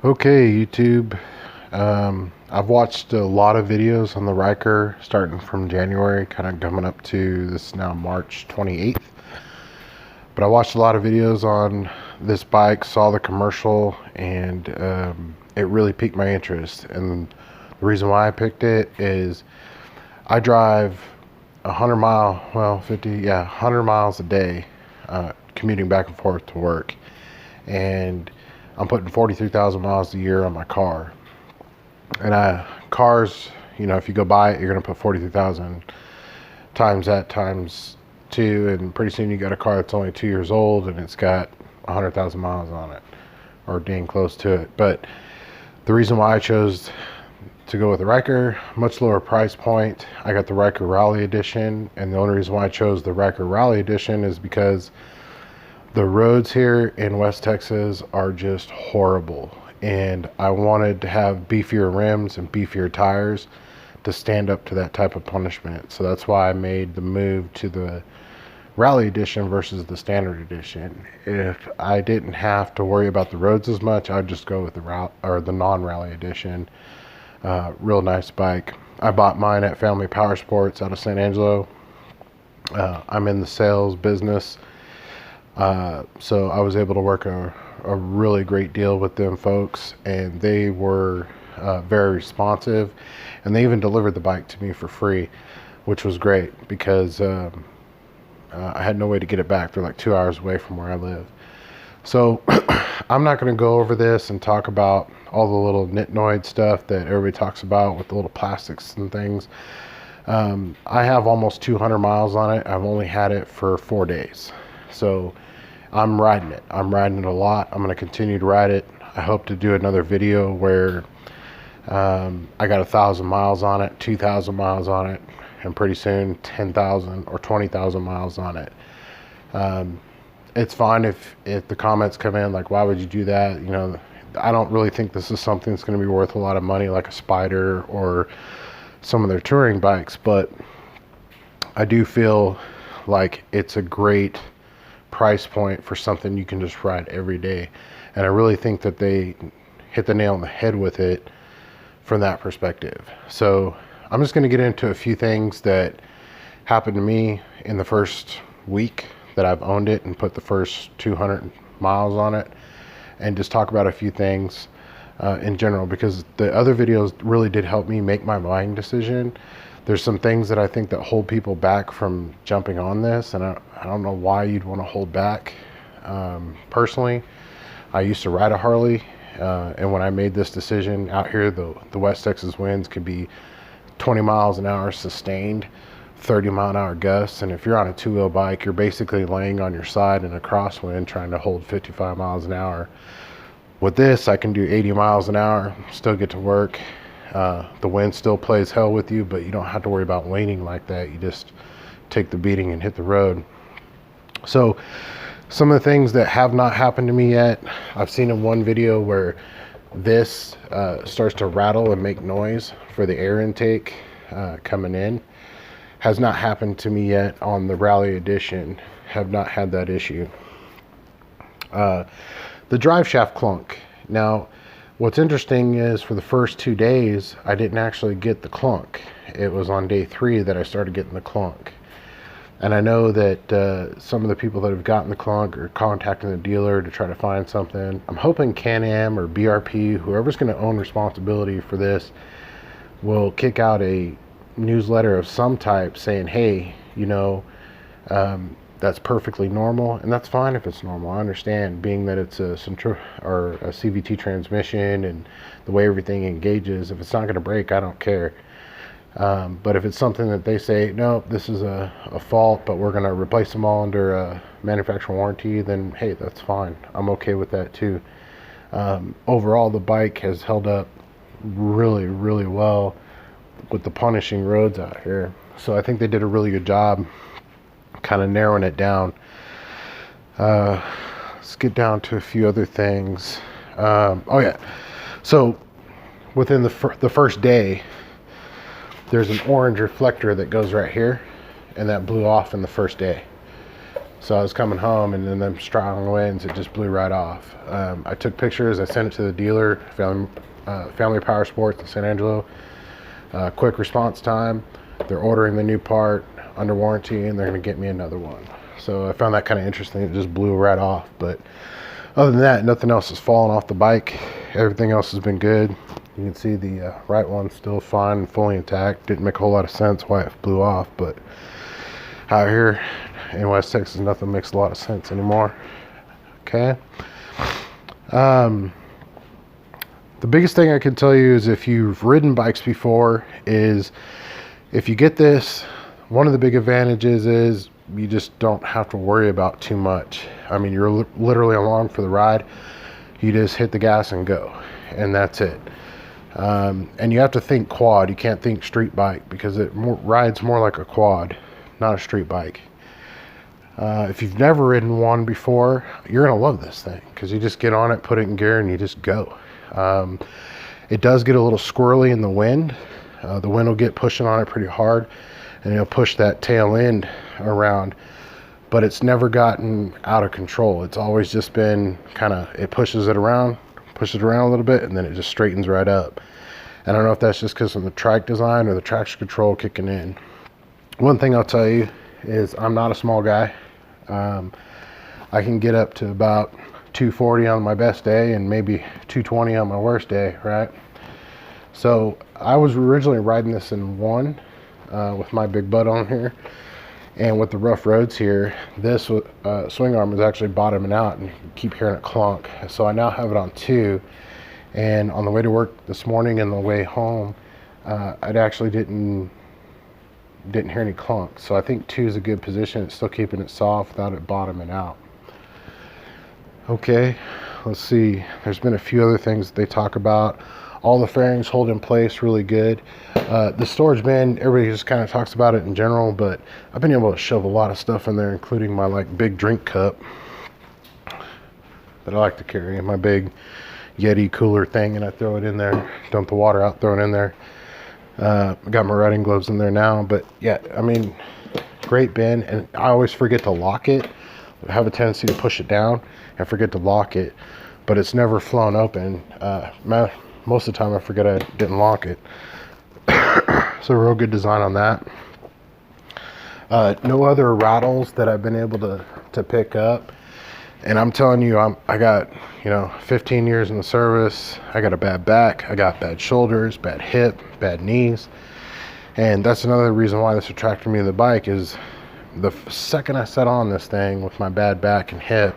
Okay, YouTube. I've watched a lot of videos on the Riker starting from January, kind of coming up to this now March 28th. But I watched a lot of videos on this bike, saw the commercial, and it really piqued my interest. And the reason why I picked it is I drive 100 miles a day, commuting back and forth to work. And I'm putting 43,000 miles a year on my car. And cars, if you go buy it, you're going to put 43,000 times that times 2, and pretty soon you got a car that's only 2 years old and it's got 100,000 miles on it, or dang close to it. But the reason why I chose to go with the Riker, much lower price point, I got the Ryker Rally Edition, and the only reason why I chose the Ryker Rally Edition is because the roads here in West Texas are just horrible, and I wanted to have beefier rims and beefier tires to stand up to that type of punishment. So that's why I made the move to the Rally Edition versus the Standard Edition. If I didn't have to worry about the roads as much, I'd just go with the non-Rally Edition. Real nice bike. I bought mine at Family Power Sports out of San Angelo. I'm in the sales business. So I was able to work a really great deal with them folks, and they were very responsive, and they even delivered the bike to me for free, which was great because I had no way to get it back. They're like 2 hours away from where I live. So I'm not going to go over this and talk about all the little nitnoid stuff that everybody talks about with the little plastics and things. I have almost 200 miles on it. I've only had it for 4 days. So I'm riding it. I'm riding it a lot. I'm going to continue to ride it. I hope to do another video where I got 1,000 miles on it, 2,000 miles on it, and pretty soon 10,000 or 20,000 miles on it. It's fine if the comments come in like, why would you do that? I don't really think this is something that's going to be worth a lot of money like a Spider or some of their touring bikes, but I do feel like it's a great price point for something you can just ride every day, and I really think that they hit the nail on the head with it from that perspective. So I'm just going to get into a few things that happened to me in the first week that I've owned it and put the first 200 miles on it, and just talk about a few things in general, because the other videos really did help me make my buying decision. There's some things that I think that hold people back from jumping on this, and I don't know why you'd want to hold back. Personally, I used to ride a Harley, and when I made this decision out here, the West Texas winds could be 20 miles an hour sustained, 30-mile-an-hour gusts, and if you're on a two-wheel bike, you're basically laying on your side in a crosswind trying to hold 55 miles an hour. With this, I can do 80 miles an hour, still get to work. The wind still plays hell with you, but you don't have to worry about leaning like that. You just take the beating and hit the road. So some of the things that have not happened to me yet, I've seen in one video where this starts to rattle and make noise for the air intake coming in. Has not happened to me yet on the Rally Edition. Have not had that issue. The drive shaft clunk. Now, what's interesting is for the first 2 days, I didn't actually get the clunk. It was on day 3 that I started getting the clunk. And I know that some of the people that have gotten the clunk are contacting the dealer to try to find something. I'm hoping Can-Am or BRP, whoever's going to own responsibility for this, will kick out a newsletter of some type saying, hey, that's perfectly normal, and that's fine if it's normal. I understand, being that it's a CVT transmission and the way everything engages. If it's not going to break, I don't care. But if it's something that they say, no, this is a fault, but we're going to replace them all under a manufacturer warranty, then hey, that's fine. I'm okay with that too. Overall, the bike has held up really, really well with the punishing roads out here. So I think they did a really good job kind of narrowing it down. Let's get down to a few other things. Oh yeah, so within the first day, there's an orange reflector that goes right here, and that blew off in the first day. So I was coming home, and then them strong winds, it just blew right off. I took pictures, I sent it to the dealer, Family Power Sports in San Angelo. Quick response time. They're ordering the new part under warranty, and they're going to get me another one. So I found that kind of interesting. It just blew right off. But other than that, nothing else has fallen off the bike. Everything else has been good. You can see the right one's still fine and fully intact. Didn't make a whole lot of sense why it blew off, but out here in West Texas, nothing makes a lot of sense anymore. Okay. The biggest thing I can tell you is, if you've ridden bikes before, is if you get this, one of the big advantages is you just don't have to worry about too much. I mean, you're literally along for the ride. You just hit the gas and go, and that's it. And you have to think quad. You can't think street bike, because it rides more like a quad, not a street bike. If you've never ridden one before, you're gonna love this thing, because you just get on it, put it in gear, and you just go. It does get a little squirrely in the wind. The wind will get pushing on it pretty hard, and it'll push that tail end around, but it's never gotten out of control. It's always just been kind of, it pushes it around a little bit, and then it just straightens right up. And I don't know if that's just because of the trike design or the traction control kicking in. One thing I'll tell you is, I'm not a small guy. I can get up to about 240 on my best day, and maybe 220 on my worst day, right? So I was originally riding this in one, with my big butt on here, and with the rough roads here, this swing arm is actually bottoming out, and you can keep hearing it clunk. So I now have it on two, and on the way to work this morning and the way home, I actually didn't hear any clunk. So I think two is a good position. It's still keeping it soft without it bottoming out. Okay, let's see. There's been a few other things that they talk about. All the fairings hold in place really good. The storage bin, everybody just kind of talks about it in general, but I've been able to shove a lot of stuff in there, including my big drink cup that I like to carry, and my big Yeti cooler thing, and I throw it in there, dump the water out, throw it in there. I got my riding gloves in there now, but yeah, I mean, great bin. And I always forget to lock it. I have a tendency to push it down and forget to lock it, but it's never flown open. Most of the time I forget I didn't lock it. So real good design on that. No other rattles that I've been able to pick up. And I'm telling you, I got 15 years in the service. I got a bad back, I got bad shoulders, bad hip, bad knees, and that's another reason why this attracted me to the bike. Is the second I sat on this thing with my bad back and hip,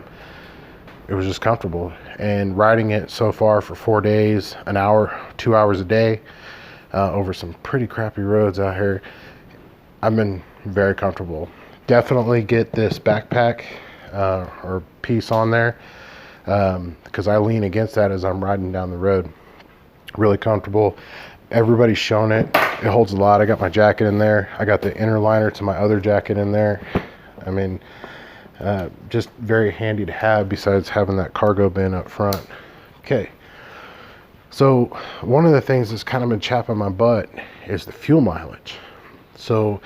it was just comfortable. And riding it so far for 4 days, an hour, 2 hours a day, over some pretty crappy roads out here, I've been very comfortable. Definitely get this backpack or piece on there, because I lean against that as I'm riding down the road. Really comfortable. Everybody's shown it. It holds a lot. I got my jacket in there. I got the inner liner to my other jacket in there. I mean, just very handy to have, besides having that cargo bin up front. Okay, so one of the things that's kind of been chapping my butt is the fuel mileage. So,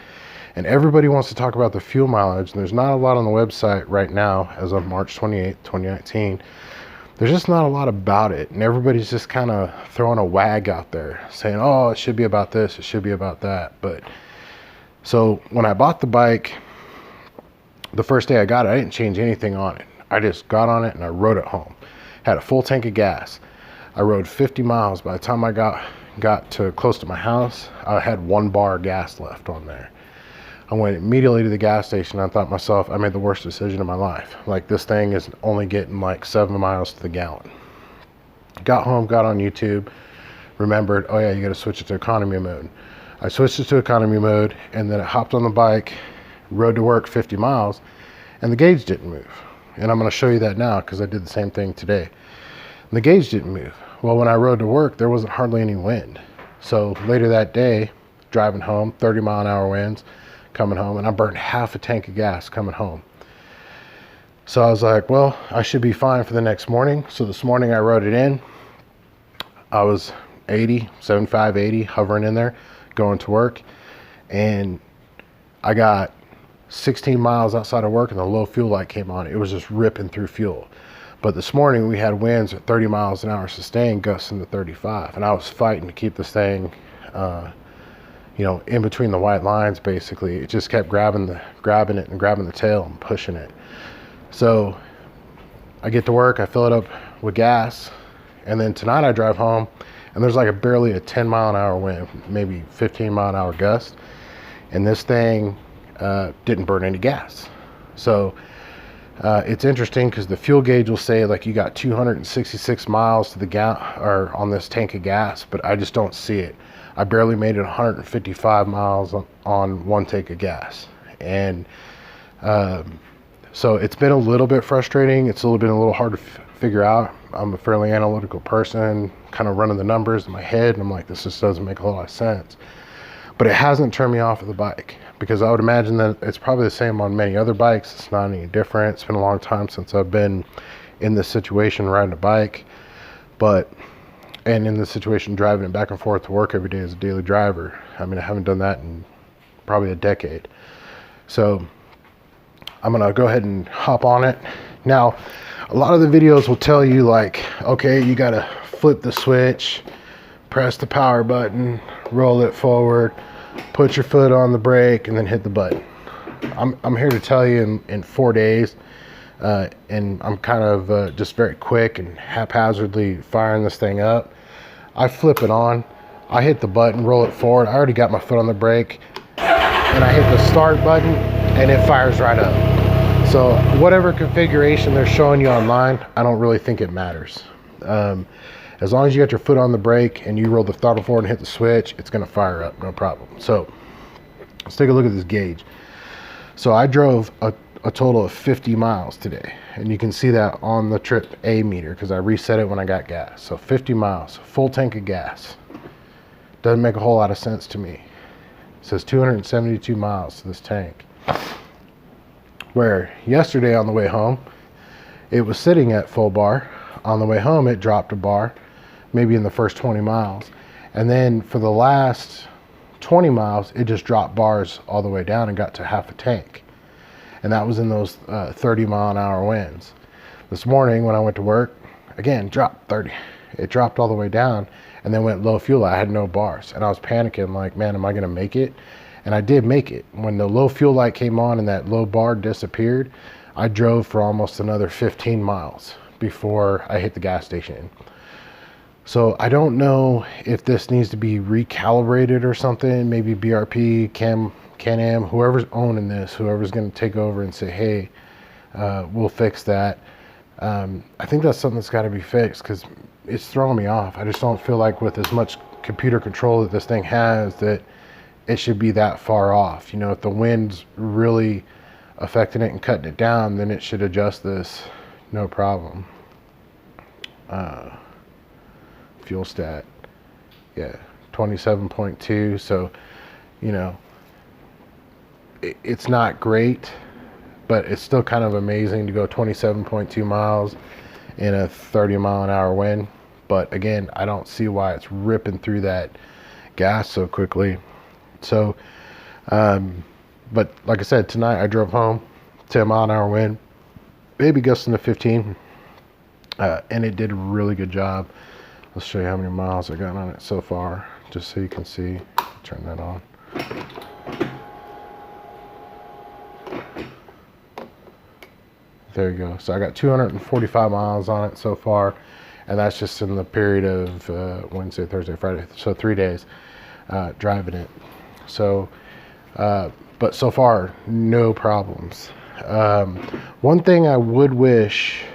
and everybody wants to talk about the fuel mileage, and there's not a lot on the website right now as of March 28th, 2019. There's just not a lot about it, and everybody's just kind of throwing a wag out there saying, oh, it should be about this, it should be about that. But so when I bought the bike, the first day I got it, I didn't change anything on it. I just got on it and I rode it home. Had a full tank of gas. I rode 50 miles. By the time I got to close to my house, I had 1 bar of gas left on there. I went immediately to the gas station. I thought to myself, I made the worst decision of my life. Like, this thing is only getting like 7 miles to the gallon. Got home, got on YouTube, remembered, oh yeah, you got to switch it to economy mode. I switched it to economy mode, and then I hopped on the bike, rode to work 50 miles, and the gauge didn't move. And I'm going to show you that now, because I did the same thing today. And the gauge didn't move. Well, when I rode to work, there wasn't hardly any wind. So later that day, driving home, 30-mile-an-hour winds, coming home, and I burned half a tank of gas coming home. So I was like, well, I should be fine for the next morning. So this morning I rode it in. I was 80, 75, 80, hovering in there, going to work. And I got 16 miles outside of work and the low fuel light came on. It was just ripping through fuel. But this morning we had winds at 30 miles an hour sustained, gusting to 35, and I was fighting to keep this thing in between the white lines. Basically, it just kept grabbing it and grabbing the tail and pushing it. So I get to work, I fill it up with gas, and then tonight I drive home and there's like barely a 10 mile an hour wind, maybe 15 mile an hour gust, and this thing didn't burn any gas. So it's interesting because the fuel gauge will say like you got 266 miles to the or on this tank of gas, but I just don't see it. I barely made it 155 miles on one tank of gas. And so it's been a little bit frustrating. It's been a little hard to figure out. I'm a fairly analytical person, kind of running the numbers in my head, and I'm like, this just doesn't make a lot of sense. But it hasn't turned me off of the bike, because I would imagine that it's probably the same on many other bikes. It's not any different. It's been a long time since I've been in this situation riding a bike, and in this situation driving it back and forth to work every day as a daily driver. I mean, I haven't done that in probably a decade. So I'm gonna go ahead and hop on it. Now, a lot of the videos will tell you like, okay, you gotta flip the switch, press the power button, roll it forward, put your foot on the brake, and then hit the button. I'm here to tell you in 4 days, and I'm kind of just very quick and haphazardly firing this thing up. I flip it on, I hit the button, roll it forward. I already got my foot on the brake, and I hit the start button, and it fires right up. So whatever configuration they're showing you online, I don't really think it matters. As long as you got your foot on the brake and you roll the throttle forward and hit the switch, it's going to fire up, no problem. So let's take a look at this gauge. So I drove a total of 50 miles today, and you can see that on the trip A meter because I reset it when I got gas. So 50 miles, full tank of gas. Doesn't make a whole lot of sense to me. It says 272 miles to this tank. Where yesterday on the way home, it was sitting at full bar. On the way home, it dropped a bar, maybe in the first 20 miles. And then for the last 20 miles, it just dropped bars all the way down and got to half a tank. And that was in those 30 mile an hour winds. This morning when I went to work, again, dropped 30. It dropped all the way down and then went low fuel. I had no bars and I was panicking like, man, am I gonna make it? And I did make it. When the low fuel light came on and that low bar disappeared, I drove for almost another 15 miles before I hit the gas station. So I don't know if this needs to be recalibrated or something. Maybe BRP, Can-Am, whoever's owning this, whoever's going to take over and say, hey, we'll fix that. I think that's something that's got to be fixed because it's throwing me off. I just don't feel like with as much computer control that this thing has that it should be that far off. You know, if the wind's really affecting it and cutting it down, then it should adjust this, no problem. Fuel stat, yeah, 27.2. So, you know, it's not great, but it's still kind of amazing to go 27.2 miles in a 30 mile an hour wind. But again, I don't see why it's ripping through that gas so quickly. So, but like I said, tonight I drove home, 10 mile an hour wind, maybe gusting to 15, and it did a really good job. Let's show you how many miles I got on it so far, just so you can see. Turn that on. There you go. So I got 245 miles on it so far, and that's just in the period of Wednesday, Thursday, Friday, so 3 days driving it. So, but so far, no problems. One thing I wish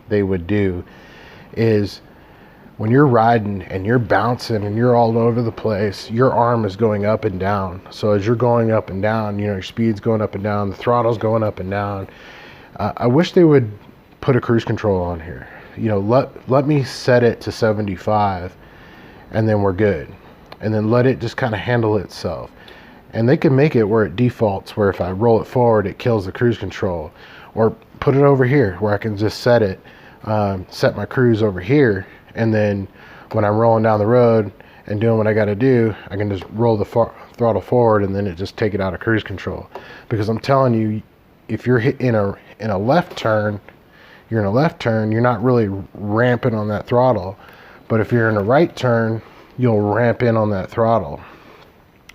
they would do is when you're riding and you're bouncing and you're all over the place, your arm is going up and down. So as you're going up and down, you know, your speed's going up and down, the throttle's going up and down. I wish they would put a cruise control on here. You know, let me set it to 75 and then we're good. And then let it just kind of handle itself. And they can make it where it defaults, where if I roll it forward, it kills the cruise control. Or put it over here where I can just set it, set my cruise over here. And then when I'm rolling down the road and doing what I got to do, I can just roll the throttle forward, and then it just take it out of cruise control. Because I'm telling you, if you're in a left turn, you're not really ramping on that throttle. But if you're in a right turn, you'll ramp in on that throttle.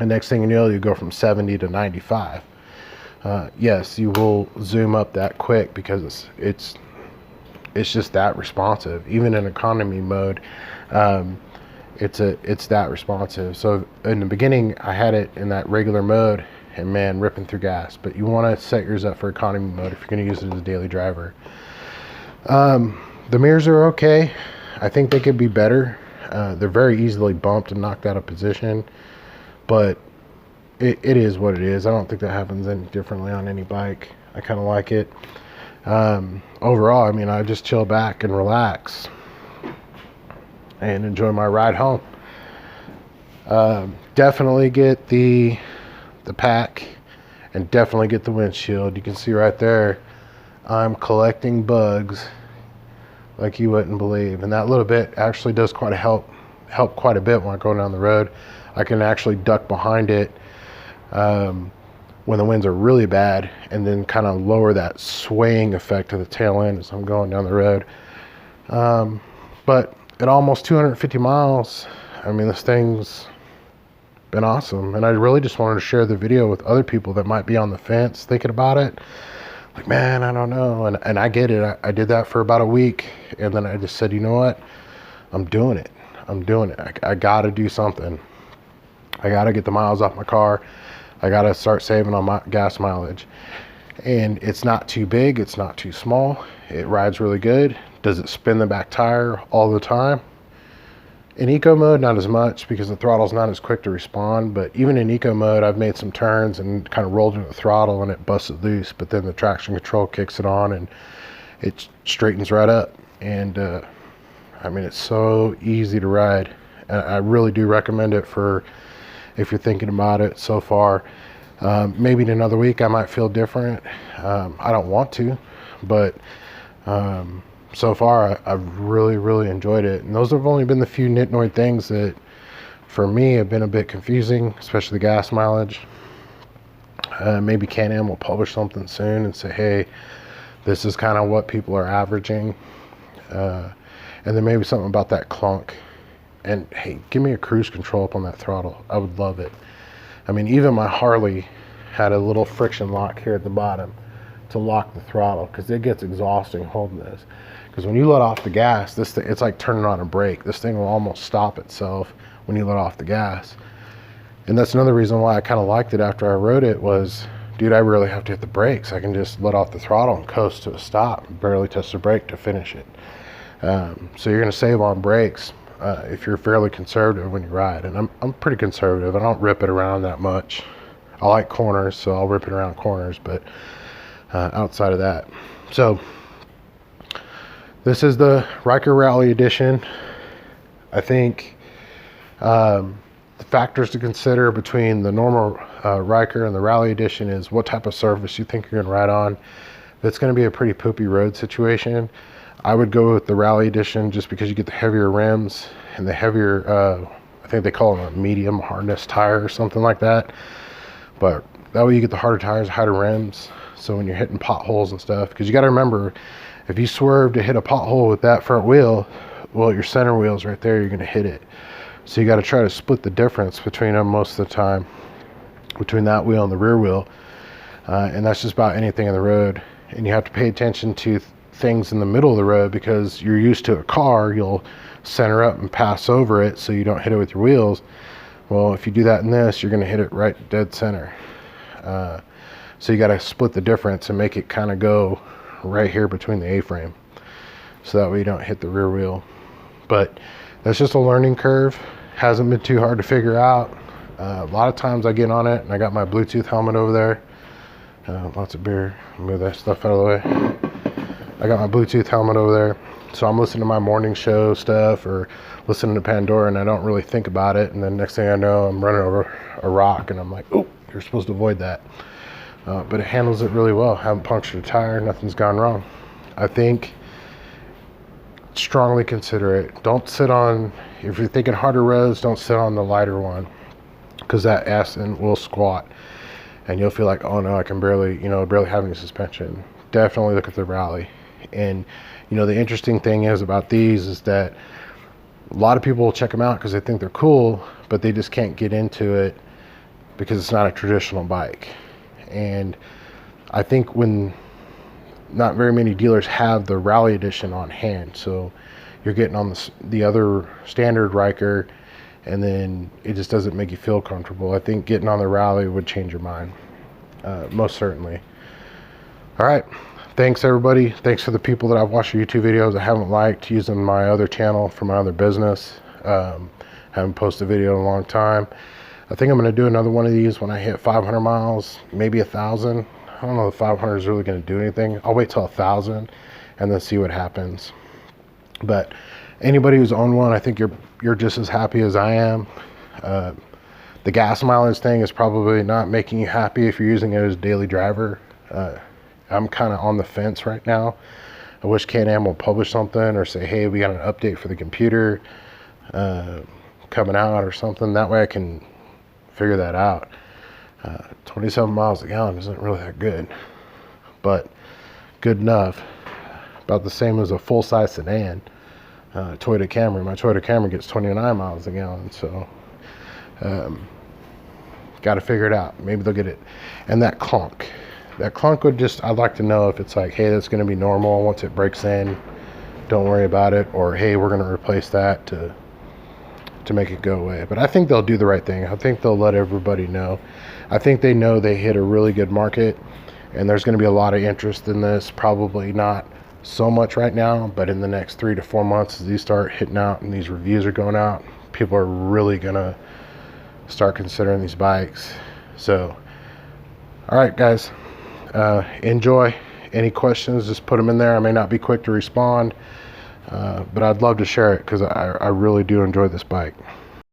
And next thing you know, you go from 70 to 95. Yes, you will zoom up that quick because it's just that responsive. Even in economy mode, it's that responsive. So in the beginning, I had it in that regular mode, and man, ripping through gas. But you want to set yours up for economy mode if you're going to use it as a daily driver. The mirrors are okay. I think they could be better. They're very easily bumped and knocked out of position, but it is what it is. I don't think that happens any differently on any bike. I kind of like it. Overall, I mean, I just chill back and relax and enjoy my ride home. Definitely get the pack, and definitely get the windshield. You can see right there, I'm collecting bugs like you wouldn't believe, and that little bit actually does help quite a bit when I go down the road. I can actually duck behind it when the winds are really bad, and then kind of lower that swaying effect to the tail end as I'm going down the road. But at almost 250 miles, I mean, this thing's been awesome, and I really just wanted to share the video with other people that might be on the fence thinking about it. Like, man, I don't know. And I get it. I did that for about a week, and then I just said, you know what? I'm doing it. I got to do something. I got to get the miles off my car. I got to start saving on my gas mileage. And it's not too big. It's not too small. It rides really good. Does it spin the back tire all the time? In eco mode, not as much, because the throttle's not as quick to respond. But even in eco mode, I've made some turns and kind of rolled into the throttle and it busted loose. But then the traction control kicks it on and it straightens right up. And I mean, it's so easy to ride. And I really do recommend it for if you're thinking about it so far. Maybe in another week I might feel different. I don't want to, but so far I've really enjoyed it. And those have only been the few nitnoid things that for me have been a bit confusing, especially the gas mileage. Maybe Can-Am will publish something soon and say, hey, this is kind of what people are averaging. And then maybe something about that clunk. And hey, give me a cruise control up on that throttle. I would love it. I mean, even my Harley had a little friction lock here at the bottom to lock the throttle, because it gets exhausting holding this. Because when you let off the gas, this thing, it's like turning on a brake. This thing will almost stop itself when you let off the gas. And that's another reason why I kind of liked it after I rode it was, dude, I really have to hit the brakes. I can just let off the throttle and coast to a stop, barely touch the brake to finish it. So you're going to save on brakes if you're fairly conservative when you ride. And I'm pretty conservative. I don't rip it around that much. I like corners, so I'll rip it around corners, but outside of that. So this is the Ryker Rally edition. I think the factors to consider between the normal Ryker and the Rally edition is what type of surface you think you're going to ride on. If it's going to be a pretty poopy road situation, I would go with the Rally edition just because you get the heavier rims and the heavier, I think they call them a medium hardness tire or something like that. But that way you get the harder tires, harder rims. So when you're hitting potholes and stuff, because you got to remember, if you swerve to hit a pothole with that front wheel, well, your center wheel's right there, you're going to hit it. So you got to try to split the difference between them most of the time, between that wheel and the rear wheel. And that's just about anything in the road. And you have to pay attention to things in the middle of the road, because you're used to a car, you'll center up and pass over it so you don't hit it with your wheels. Well, if you do that in this, you're going to hit it right dead center. So you got to split the difference and make it kind of go right here between the A-frame, so that way you don't hit the rear wheel. But that's just a learning curve. Hasn't been too hard to figure out. A lot of times I get on it and I got my Bluetooth helmet over there. Lots of beer. Move that stuff out of the way. I got my Bluetooth helmet over there, so I'm listening to my morning show stuff or listening to Pandora, and I don't really think about it. And then next thing I know, I'm running over a rock and I'm like, oh, you're supposed to avoid that. But it handles it really well. Haven't punctured a tire, nothing's gone wrong. I think strongly consider it. Don't sit on, if you're thinking harder roads, don't sit on the lighter one. because that ass end will squat and you'll feel like, oh no, I can barely, barely have any suspension. Definitely look at the Rally. And the interesting thing is about these is that a lot of people will check them out because they think they're cool, but they just can't get into it because it's not a traditional bike. And I think when not very many dealers have the Rally edition on hand, so you're getting on the other standard Riker, and then it just doesn't make you feel comfortable. I think getting on the Rally would change your mind, most certainly. All right, thanks everybody. Thanks for the people that I've watched your YouTube videos I haven't liked, using my other channel for my other business. Haven't posted a video in a long time. I think I'm going to do another one of these when I hit 500 miles, maybe 1,000. I don't know if 500 is really going to do anything. I'll wait till 1,000 and then see what happens. But anybody who's owned one, I think you're just as happy as I am. The gas mileage thing is probably not making you happy if you're using it as a daily driver. I'm kind of on the fence right now. I wish Can-Am will publish something or say, hey, we got an update for the computer coming out or something. That way I can figure that out. 27 miles a gallon isn't really that good, but good enough. About the same as a full-size sedan. Toyota Camry. My Toyota Camry gets 29 miles a gallon, so got to figure it out. Maybe they'll get it. And that clunk would just, I'd like to know if it's like, hey, that's going to be normal once it breaks in, don't worry about it, or hey, we're going to replace that to make it go away. But I think they'll do the right thing. I think they'll let everybody know. I think they know they hit a really good market, and there's going to be a lot of interest in this. Probably not so much right now, but in the next 3 to 4 months, as these start hitting out and these reviews are going out, people are really gonna start considering these bikes. So all right guys, enjoy. Any questions, just put them in there. I may not be quick to respond, but I'd love to share it because I really do enjoy this bike.